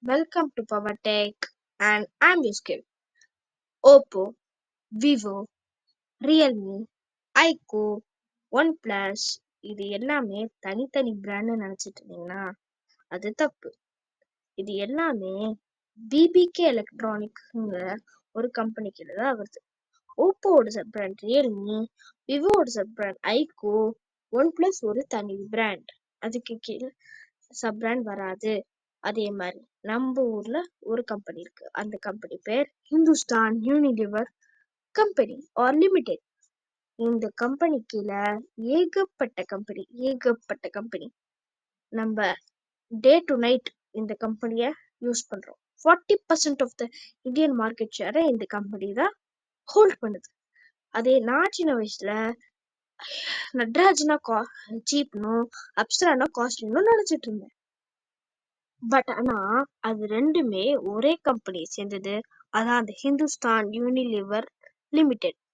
Welcome to Power Tech, and I'm Yuskil. Oppo, Vivo, Realme, iQOO, one plus இது எல்லாமே தனித்தனி brand நினைச்சிட்டு இருந்தீங்கன்னா அது தப்பு. இது எல்லாமே பிபிகே எலக்ட்ரானிக்ங்கிற ஒரு கம்பெனி கீழே தான் வருது. ஓப்போவோட சப் பிராண்ட் ரியல்மி, விவோவோட sub brand iQOO, one plus ஒரு தனி பிராண்ட். அதுக்கு கீழே சப் பிராண்ட் வராது. அதே மாதிரி நம்ம ஊர்ல ஒரு கம்பெனி இருக்கு. அந்த கம்பெனி பேர் Hindustan Unilever company R limited. இந்த கம்பெனி கீழே ஏகப்பட்ட கம்பெனி நம்ம டே டு நைட் இந்த கம்பெனியை யூஸ் பண்றோம். 40% ஆஃப் த இந்தியன் மார்க்கெட் ஷேரை இந்த கம்பெனி தான் ஹோல்ட் பண்ணுது. அதே நான் சின்ன வயசுல நட்ராஜ்னா சீப்னும் அப்சரானா காஸ்ட்லினும் நினைச்சிட்டு இருந்தேன். பட் ஆனா அது ரெண்டுமே ஒரே கம்பெனியை சேர்ந்தது. அதான் அந்த ஹிந்துஸ்தான் யூனிலிவர் லிமிடெட்.